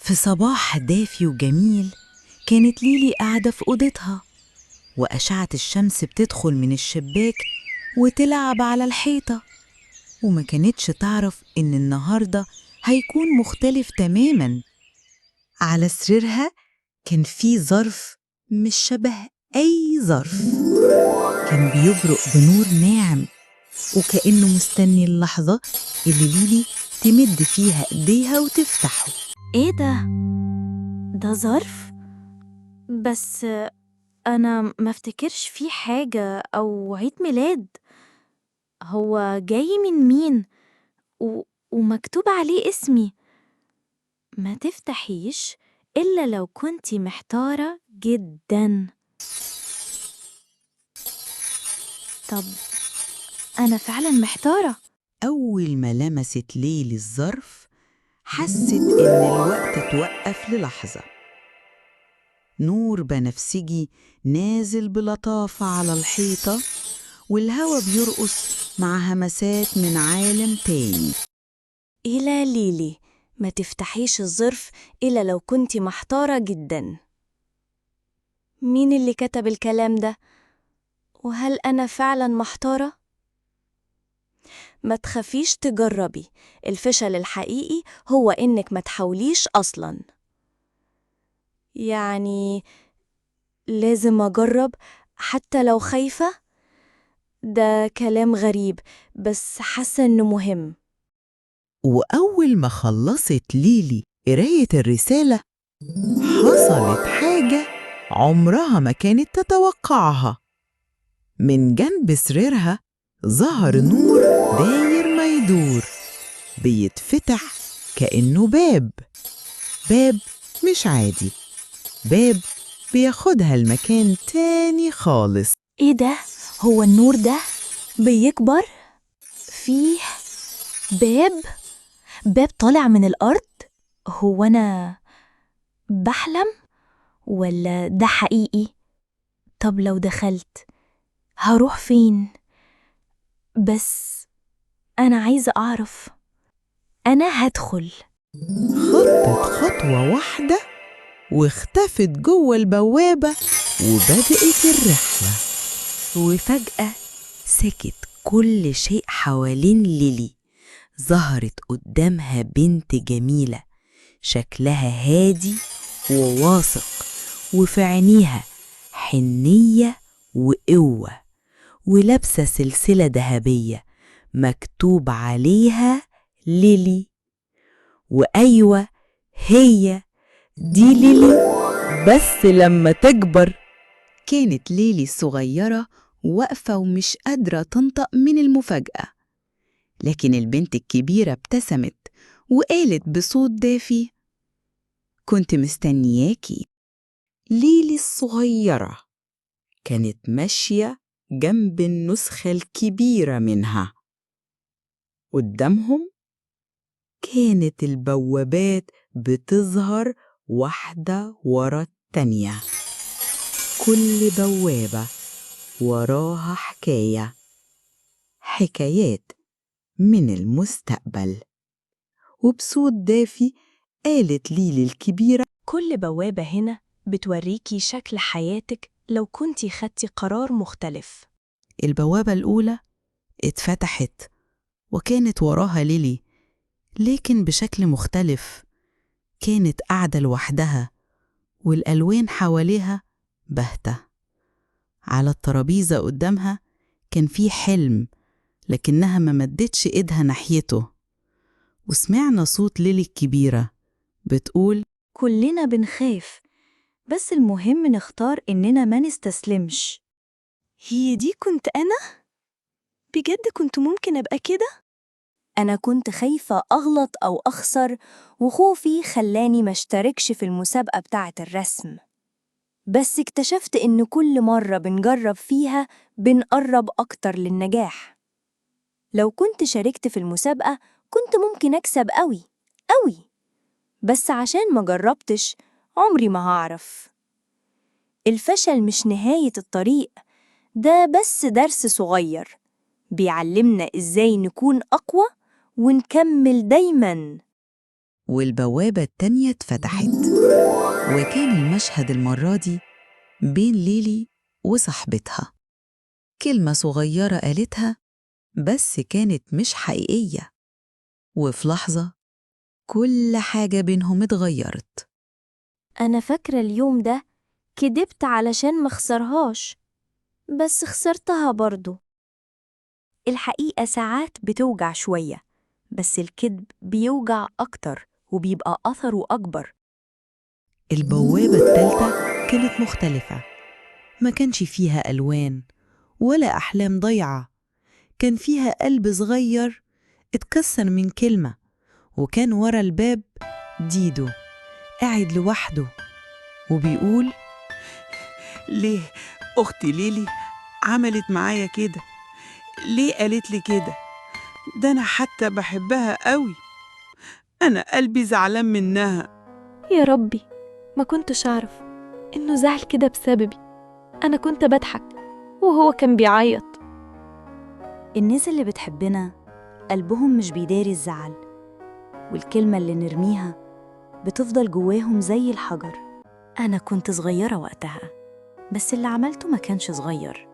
في صباح دافي وجميل كانت ليلي قاعدة في أوضتها، وأشعة الشمس بتدخل من الشباك وتلعب على الحيطة، وما كانتش تعرف إن النهاردة هيكون مختلف تماماً. على سريرها كان في ظرف مش شبه أي ظرف، كان بيبرق بنور ناعم وكأنه مستني اللحظة اللي ليلي تمد فيها إيديها وتفتحه. ايه ده ظرف؟ بس انا ما افتكرش فيه حاجة او عيد ميلاد. هو جاي من مين؟ ومكتوب عليه اسمي. ما تفتحيش الا لو كنتي محتارة جدا. طب انا فعلا محتارة. أول ما لمست ليلي الظرف حست إن الوقت اتوقف للحظة. نور بنفسجي نازل بلطافة على الحيطة، والهوا بيرقص مع همسات من عالم تاني. إلى ليلي، ما تفتحيش الظرف إلا لو كنتي محتارة جدا. مين اللي كتب الكلام ده؟ وهل أنا فعلا محتارة؟ ما تخافيش تجربي. الفشل الحقيقي هو إنك ما تحاوليش أصلاً. يعني لازم أجرب حتى لو خايفة؟ ده كلام غريب، بس حاسة إنه مهم. وأول ما خلصت ليلي قراية الرسالة حصلت حاجة عمرها ما كانت تتوقعها. من جنب سريرها ظهر نور داير ما يدور، بيتفتح كأنه باب مش عادي، باب بياخدها لمكان تاني خالص. إيه ده؟ هو النور ده بيكبر؟ فيه باب طالع من الأرض؟ هو أنا بحلم ولا ده حقيقي؟ طب لو دخلت هروح فين؟ بس أنا عايزة أعرف. أنا هدخل. خطت خطوة واحدة واختفت جوه البوابة وبدأت الرحلة. وفجأة سكت كل شيء حوالين ليلي. ظهرت قدامها بنت جميلة، شكلها هادي وواثق، وفي عينيها حنية وقوة، ولابسة سلسلة ذهبية مكتوب عليها ليلي. وأيوة، هي دي ليلي، بس لما تكبر. كانت ليلي الصغيرة واقفة ومش قادرة تنطق من المفاجأة، لكن البنت الكبيرة ابتسمت وقالت بصوت دافي: كنت مستنياكي. ليلي الصغيرة كانت ماشية جنب النسخة الكبيرة منها. قدامهم كانت البوابات بتظهر واحدة ورا التانية، كل بوابة وراها حكايات من المستقبل. وبصوت دافي قالت ليلي الكبيرة: كل بوابة هنا بتوريكي شكل حياتك لو كنتي خدتي قرار مختلف. البوابة الأولى اتفتحت وكانت وراها ليلي، لكن بشكل مختلف. كانت قاعدة لوحدها والألوان حواليها باهتة. على الترابيزة قدامها كان في حلم، لكنها ما مدتش إيدها ناحيته. وسمعنا صوت ليلي الكبيرة بتقول: كلنا بنخاف، بس المهم نختار إننا ما نستسلمش. هي دي كنت أنا؟ بجد كنت ممكن أبقى كده؟ أنا كنت خايفة أغلط أو أخسر، وخوفي خلاني ما اشتركش في المسابقة بتاعة الرسم. بس اكتشفت إن كل مرة بنجرب فيها بنقرب أكتر للنجاح. لو كنت شاركت في المسابقة كنت ممكن أكسب أوي، بس عشان ما جربتش عمري ما هعرف. الفشل مش نهاية الطريق، ده بس درس صغير بيعلمنا إزاي نكون أقوى ونكمل دايماً. والبوابة التانية اتفتحت، وكان المشهد المرة دي بين ليلي وصاحبتها. كلمة صغيرة قالتها بس كانت مش حقيقية، وفي لحظة كل حاجة بينهم اتغيرت. أنا فاكرة اليوم ده كدبت علشان مخسرهاش، بس خسرتها برضو. الحقيقة ساعات بتوجع شوية، بس الكذب بيوجع أكتر وبيبقى أثره أكبر. البوابة التالتة كانت مختلفة، ما كانش فيها ألوان ولا أحلام ضيعة، كان فيها قلب صغير اتكسر من كلمة، وكان ورا الباب ديدو قاعد لوحده وبيقول: ليه أختي ليلي عملت معايا كده؟ ليه قالت لي كده؟ ده أنا حتى بحبها قوي، أنا قلبي زعلان منها. يا ربي، ما كنتش أعرف إنه زعل كده بسببي. أنا كنت بضحك وهو كان بيعيط. الناس اللي بتحبنا قلبهم مش بيداري الزعل، والكلمة اللي نرميها بتفضل جواهم زي الحجر. أنا كنت صغيرة وقتها، بس اللي عملته ما كانش صغير.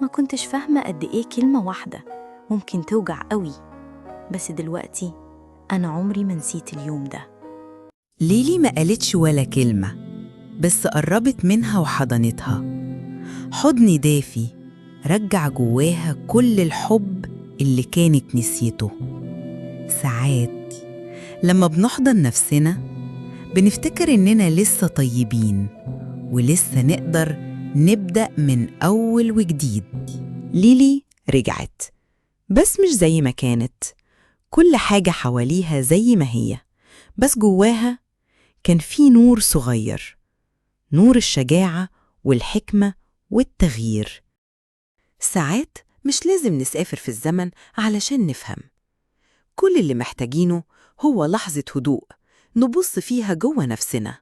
ما كنتش فاهمة قد إيه كلمة واحدة ممكن توجع قوي، بس دلوقتي أنا عمري ما نسيت اليوم ده. ليلي ما قالتش ولا كلمة، بس قربت منها وحضنتها حضن دافي رجع جواها كل الحب اللي كانت نسيته. ساعات لما بنحضن نفسنا بنفتكر إننا لسه طيبين ولسه نقدر نبدأ من أول وجديد. ليلي رجعت، بس مش زي ما كانت. كل حاجة حواليها زي ما هي، بس جواها كان في نور صغير، نور الشجاعة والحكمة والتغيير. ساعات مش لازم نسافر في الزمن علشان نفهم، كل اللي محتاجينه هو لحظة هدوء نبص فيها جوه نفسنا،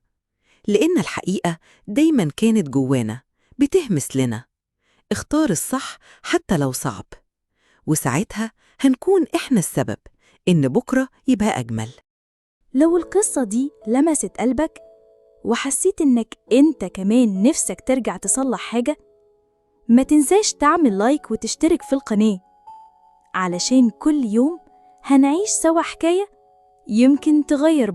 لأن الحقيقة دايماً كانت جوانا بتهمس لنا. اختار الصح حتى لو صعب، وساعتها هنكون إحنا السبب إن بكرة يبقى أجمل. لو القصة دي لمست قلبك وحسيت إنك أنت كمان نفسك ترجع تصلح حاجة، ما تنساش تعمل لايك وتشترك في القناة، علشان كل يوم هنعيش سوا حكاية يمكن تغير